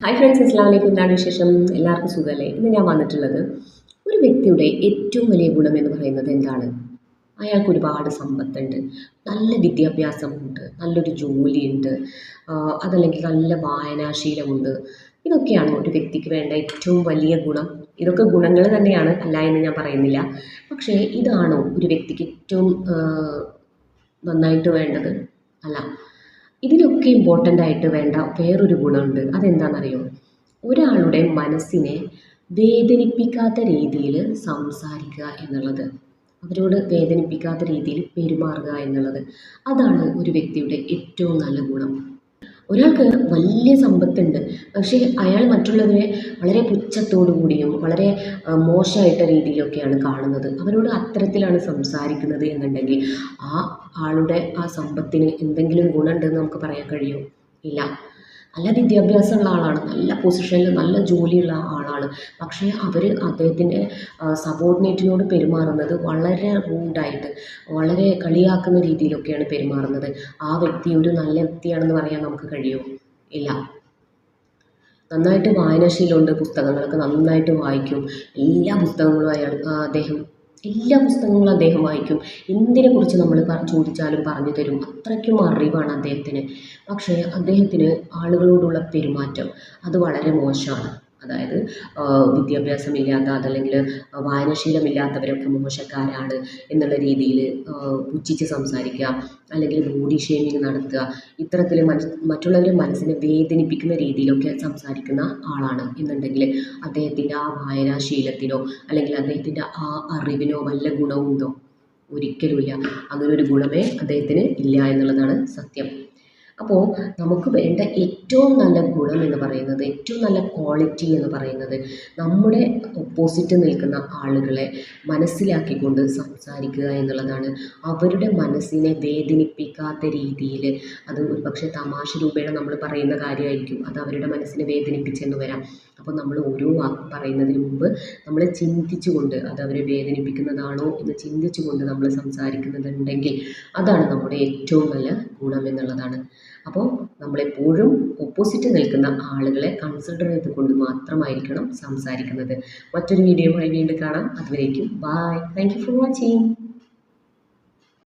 Hi friends, അസ്സലാമു അലൈക്കും. എന്താണ് വിശേഷം? എല്ലാവർക്കും സുഖമല്ലേ? ഇന്ന് ഞാൻ വന്നിട്ടുള്ളത് ഒരു വ്യക്തിയുടെ ഏറ്റവും വലിയ ഗുണം എന്ന് പറയുന്നത് എന്താണ്? അയാൾക്ക് ഒരുപാട് സമ്പത്തുണ്ട്, നല്ല വിദ്യാഭ്യാസമുണ്ട്, നല്ലൊരു ജോലിയുണ്ട്, അതല്ലെങ്കിൽ നല്ല വായനാശീലമുണ്ട്. ഇതൊക്കെയാണ് ഒരു വ്യക്തിക്ക് വേണ്ട ഏറ്റവും വലിയ ഗുണം. ഇതൊക്കെ ഗുണങ്ങൾ തന്നെയാണ്, അല്ല എന്ന് ഞാൻ പറയുന്നില്ല. പക്ഷേ ഇതാണോ ഒരു വ്യക്തിക്ക് ഏറ്റവും നന്നായിട്ട് വേണ്ടത്? അല്ല. ഇതിലൊക്കെ ഇമ്പോർട്ടൻ്റ് ആയിട്ട് വേണ്ട വേറൊരു ഗുണമുണ്ട്. അതെന്താണെന്നറിയോ? ഒരാളുടെ മനസ്സിനെ വേദനിപ്പിക്കാത്ത രീതിയിൽ സംസാരിക്കുക എന്നുള്ളത്, അവരോട് വേദനിപ്പിക്കാത്ത രീതിയിൽ പെരുമാറുക എന്നുള്ളത്, അതാണ് ഒരു വ്യക്തിയുടെ ഏറ്റവും നല്ല ഗുണം. ഒരാൾക്ക് വലിയ സമ്പത്തുണ്ട്, പക്ഷേ അയാൾ മറ്റുള്ളവരെ വളരെ പുച്ഛത്തോടു കൂടിയും വളരെ മോശമായിട്ട രീതിയിലൊക്കെയാണ് കാണുന്നത്. അവരോട് അത്തരത്തിലാണ് സംസാരിക്കുന്നത് എന്നുണ്ടെങ്കിൽ ആ ആളുടെ ആ സമ്പത്തിന് എന്തെങ്കിലും ഗുണമുണ്ടെന്ന് നമുക്ക് പറയാൻ കഴിയുമോ? ഇല്ല. നല്ല വിദ്യാഭ്യാസമുള്ള ആളാണ്, നല്ല പൊസിഷനിൽ നല്ല ജോലിയുള്ള ആളാണ്, പക്ഷേ അവർ അദ്ദേഹത്തിൻ്റെ സബോർഡിനേറ്റിനോട് പെരുമാറുന്നത് വളരെ റൂഡായിട്ട്, വളരെ കളിയാക്കുന്ന രീതിയിലൊക്കെയാണ് പെരുമാറുന്നത്. ആ വ്യക്തി ഒരു നല്ല വ്യക്തിയാണെന്ന് പറയാൻ നമുക്ക് കഴിയുമോ? ഇല്ല. നന്നായിട്ട് വായനാശീലമുണ്ട്, പുസ്തകങ്ങളൊക്കെ നന്നായിട്ട് വായിക്കും. എല്ലാ പുസ്തകങ്ങളും അദ്ദേഹം എല്ലാ പുസ്തകങ്ങളും അദ്ദേഹം വായിക്കും. എന്തിനെക്കുറിച്ച് നമ്മൾ ചോദിച്ചാലും പറഞ്ഞു തരും. അത്രയ്ക്കും അറിവാണ് അദ്ദേഹത്തിന്. പക്ഷേ അദ്ദേഹത്തിന് ആളുകളോടുള്ള പെരുമാറ്റം അത് വളരെ മോശമാണ്. അതായത് വിദ്യാഭ്യാസമില്ലാത്ത അതല്ലെങ്കിൽ വായനാശീലമില്ലാത്തവരൊക്കെ മോശക്കാരാണ് എന്നുള്ള രീതിയിൽ പുച്ഛിച്ച് സംസാരിക്കുക, അല്ലെങ്കിൽ ബോഡി ഷേമിങ് നടത്തുക, ഇത്തരത്തിൽ മറ്റുള്ളവരുടെ മനസ്സിനെ വേദനിപ്പിക്കുന്ന രീതിയിലൊക്കെ സംസാരിക്കുന്ന ആളാണ് എന്നുണ്ടെങ്കിൽ അദ്ദേഹത്തിൻ്റെ ആ വായനാശീലത്തിനോ അല്ലെങ്കിൽ അദ്ദേഹത്തിൻ്റെ ആ അറിവിനോ വല്ല ഗുണവുമുണ്ടോ? ഒരിക്കലുമില്ല. അങ്ങനെ ഒരു ഗുണമേ അദ്ദേഹത്തിന് ഇല്ല എന്നുള്ളതാണ് സത്യം. അപ്പോൾ നമുക്ക് വേണ്ട ഏറ്റവും നല്ല ഗുണം എന്ന് പറയുന്നത്, ഏറ്റവും നല്ല ക്വാളിറ്റി എന്ന് പറയുന്നത്, നമ്മുടെ ഓപ്പോസിറ്റ് നിൽക്കുന്ന ആളുകളെ മനസ്സിലാക്കിക്കൊണ്ട് സംസാരിക്കുക എന്നുള്ളതാണ്. അവരുടെ മനസ്സിനെ വേദനിപ്പിക്കാത്ത രീതിയിൽ, അത് ഒരു പക്ഷേ തമാശ രൂപേണ നമ്മൾ പറയുന്ന കാര്യമായിരിക്കും, അത് അവരുടെ മനസ്സിനെ വേദനിപ്പിച്ചെന്ന് വരാം. അപ്പോൾ നമ്മൾ ഓരോ വാക്കും പറയുന്നതിന് മുമ്പ് നമ്മൾ ചിന്തിച്ചുകൊണ്ട്, അത് അവരെ വേദനിപ്പിക്കുന്നതാണോ എന്ന് ചിന്തിച്ചുകൊണ്ട് നമ്മൾ സംസാരിക്കുന്നുണ്ടെങ്കിൽ അതാണ് നമ്മുടെ ഏറ്റവും നല്ല ഗുണം എന്നുള്ളതാണ്. അപ്പോൾ നമ്മളെപ്പോഴും ഓപ്പോസിറ്റ് നിൽക്കുന്ന ആളുകളെ കൺസിഡർ ചെയ്തുകൊണ്ട് മാത്രമായിരിക്കണം സംസാരിക്കുന്നത്. മറ്റൊരു വീഡിയോയുമായി വീണ്ടും കാണാം. അതുവരേക്കും bye. Thank you for watching.